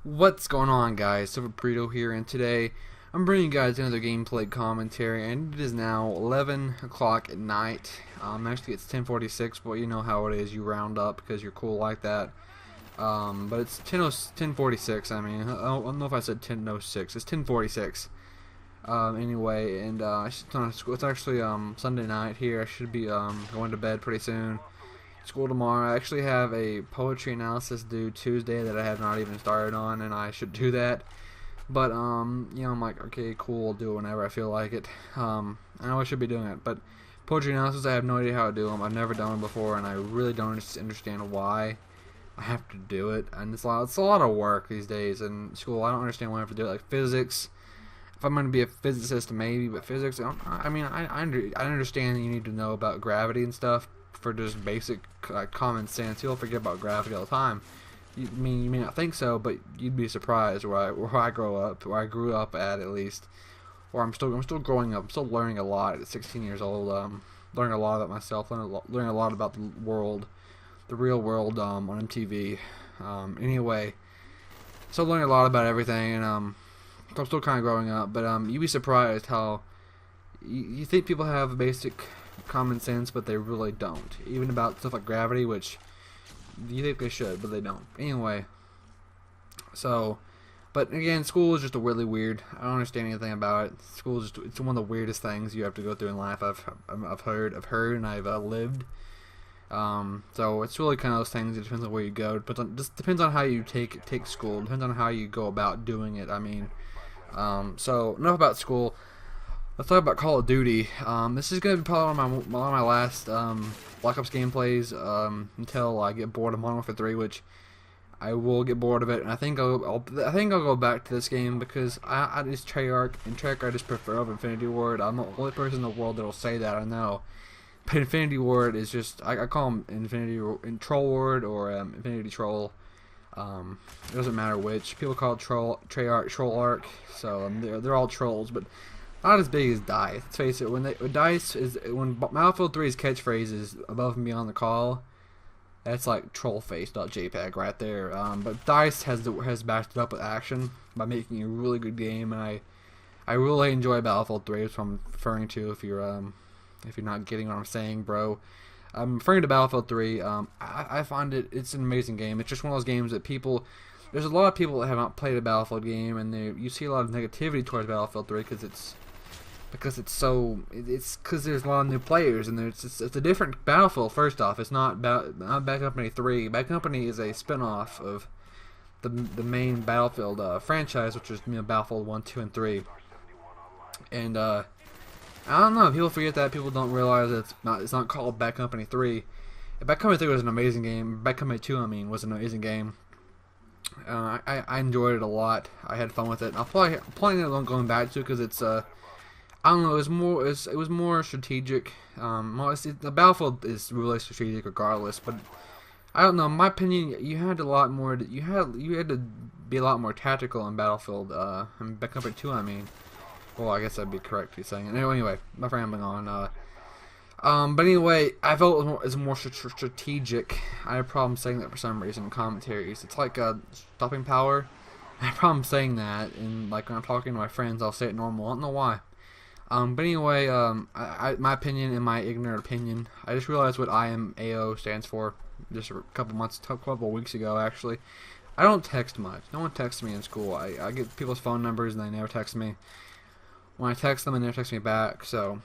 What's going on, guys? Silver Burrito here, and today I'm bringing you guys another gameplay commentary, and it is now 11 o'clock at night. Actually it's 10:46, but you know how it is, you round up because you're cool like that. But it's 10:46. I mean, I don't know if I said 10:06. It's 10:46. Anyway, and it's actually Sunday night here. I should be going to bed pretty soon. School tomorrow. I actually have a poetry analysis due Tuesday that I have not even started on, and I should do that. But you know, I'm like, okay, cool, I'll do it whenever I feel like it. I know I should be doing it, but poetry analysis, I have no idea how to do them. I've never done them before, and I really don't understand why I have to do it. And it's a lot of work these days in school. I don't understand why I have to do it. Like physics, if I'm going to be a physicist, maybe, but physics, I understand you need to know about gravity and stuff for just basic common sense. You'll forget about gravity all the time. You may not think so, but you'd be surprised where I grew up at least. Or I'm still growing up. I'm still learning a lot at 16 years old. Learning a lot about myself. Learning a lot about the world, the real world on MTV. Anyway, still learning a lot about everything, and I'm still kind of growing up. But you'd be surprised how you think people have basic common sense, but they really don't. Even about stuff like gravity, which you think they should, but they don't. Anyway, so, but again, school is just a really weird. I don't understand anything about it. School is it's one of the weirdest things you have to go through in life. I've heard, and I've lived. So it's really kind of those things. It depends on where you go. Just depends on how you take school. Depends on how you go about doing it. I mean, so enough about school. Let's talk about Call of Duty. This is going to be probably one of my last Black Ops gameplays until I get bored of Modern Warfare 3, which I will get bored of it. And I think I'll go back to this game because I just Treyarch I just prefer over Infinity Ward. I'm the only person in the world that will say that, I know. But Infinity Ward is just I call him Troll Ward or Infinity Troll. It doesn't matter which. People call it Treyarch Troll Arc, so they're all trolls, but not as big as DICE. Let's face it, when Battlefield 3's catchphrase is above and beyond the call, that's like trollface.jpg right there. But DICE has backed it up with action by making a really good game, and I really enjoy Battlefield 3. That's what I'm referring to. If you're not getting what I'm saying, bro, I'm referring to Battlefield 3. I find it's an amazing game. It's just one of those games that there's a lot of people that have not played a Battlefield game, and you see a lot of negativity towards Battlefield 3 because there's a lot of new players, and it's a different Battlefield. First off, it's not Bad Company 3. Bad Company is a spin-off of the main Battlefield franchise, which is Battlefield 1, 2, and 3. And I don't know, people forget that. People don't realize that it's not called Bad Company 3. Bad Company 3 was an amazing game. Bad Company 2, was an amazing game. I enjoyed it a lot. I had fun with it. I'm planning on going back to it because it's I don't know. It was more strategic. The Battlefield is really strategic regardless, but I don't know. In my opinion, you had to be a lot more tactical in Battlefield. In Bad Company 2, well, I guess that'd be correct to be saying. Anyway, I'm rambling on. But anyway, I felt it's more strategic. I have problems saying that for some reason in commentaries. It's like stopping power. I have problems saying that, and like when I'm talking to my friends, I'll say it normal. I don't know why. But anyway, my opinion, in my ignorant opinion, I just realized what IMAO stands for just a couple weeks ago, actually. I don't text much. No one texts me in school. I get people's phone numbers and they never text me. When I text them, they never text me back, so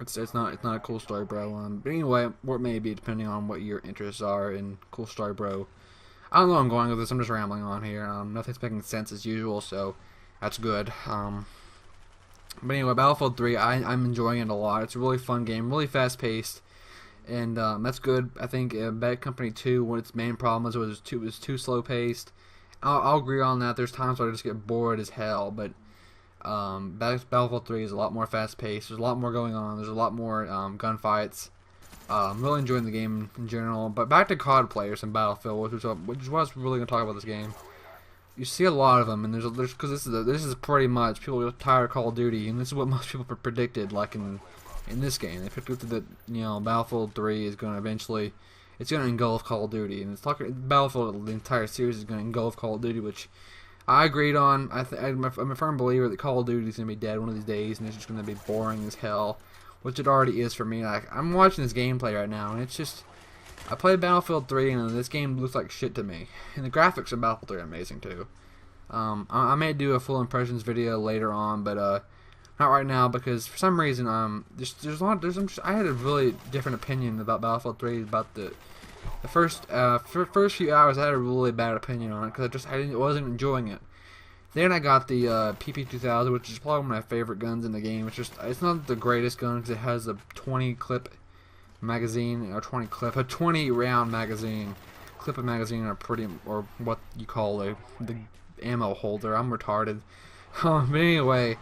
it's not a cool story, bro. But anyway, or it may be depending on what your interests are in cool story, bro. I don't know where I'm going with this. I'm just rambling on here. Nothing's making sense as usual, so that's good. But anyway, Battlefield 3, I'm enjoying it a lot. It's a really fun game, really fast paced, and that's good. I think Bad Company 2, one of its main problems was too slow paced. I'll agree on that. There's times where I just get bored as hell, but Battlefield 3 is a lot more fast paced. There's a lot more going on. There's a lot more gunfights. I'm really enjoying the game in general. But back to COD players in Battlefield, which is what I was really going to talk about this game. You see a lot of them, and there's because this is pretty much people are tired of Call of Duty, and this is what most people predicted. Like in this game, they predicted that Battlefield 3 is going to eventually it's going to engulf Call of Duty, and it's talking Battlefield. The entire series is going to engulf Call of Duty, which I agreed on. I'm a firm believer that Call of Duty is going to be dead one of these days, and it's just going to be boring as hell, which it already is for me. Like, I'm watching this gameplay right now, and it's just, I played Battlefield 3, and this game looks like shit to me. And the graphics of Battlefield 3 are amazing too. I may do a full impressions video later on, but not right now, because for some reason I had a really different opinion about Battlefield 3. About the first few hours, I had a really bad opinion on it because I wasn't enjoying it. Then I got the PP2000, which is probably one of my favorite guns in the game. It's not the greatest gun because it has a 20 clip magazine, or a 20 round magazine. Clip of magazine or what you call the ammo holder. I'm retarded. But anyway,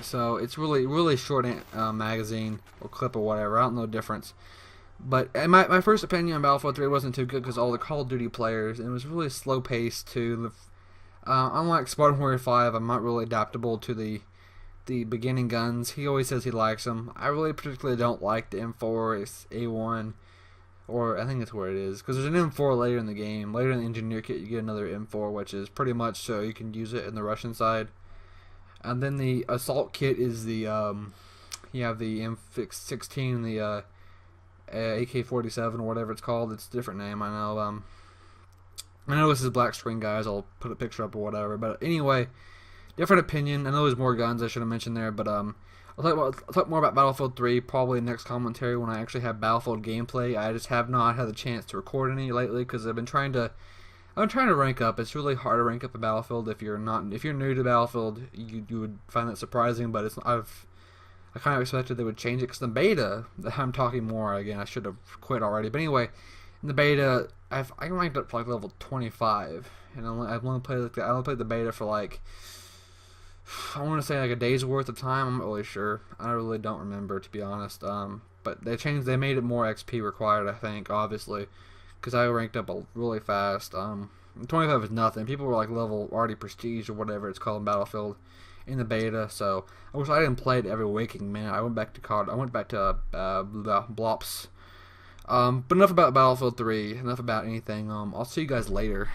so it's really short magazine or clip or whatever. I don't know the difference. But my first opinion on Battlefield 3 wasn't too good because all the Call of Duty players, and it was really slow paced too. Unlike Spartan Warrior 5, I'm not really adaptable to the beginning guns. He always says he likes them. I really particularly don't like the M4, it's A1, or I think that's where it is, because there's an M4 later in the game. Later in the engineer kit, you get another M4, which is pretty much so you can use it in the Russian side. And then the assault kit is the you have the M16, the AK-47 or whatever it's called. It's a different name, I know. I know this is black screen, guys. I'll put a picture up or whatever. But anyway, different opinion. I know there's more guns I should have mentioned there, but I'll talk more about Battlefield 3 probably next commentary when I actually have Battlefield gameplay. I just have not had the chance to record any lately because I've been trying to rank up. It's really hard to rank up a Battlefield if you're new to Battlefield. You would find that surprising, but I kind of expected they would change it because the beta. I'm talking more again. I should have quit already, but anyway, in the beta, I ranked up to like level 25, and I've only played I only played the beta for like, I want to say like a day's worth of time. I'm not really sure. I really don't remember, to be honest. But they made it more XP required, I think, obviously, because I ranked up really fast. 25 is nothing. People were like level already prestige or whatever it's called in Battlefield in the beta. So I wish I didn't play it every waking minute. I went back to Blops. But enough about Battlefield 3. Enough about anything. I'll see you guys later.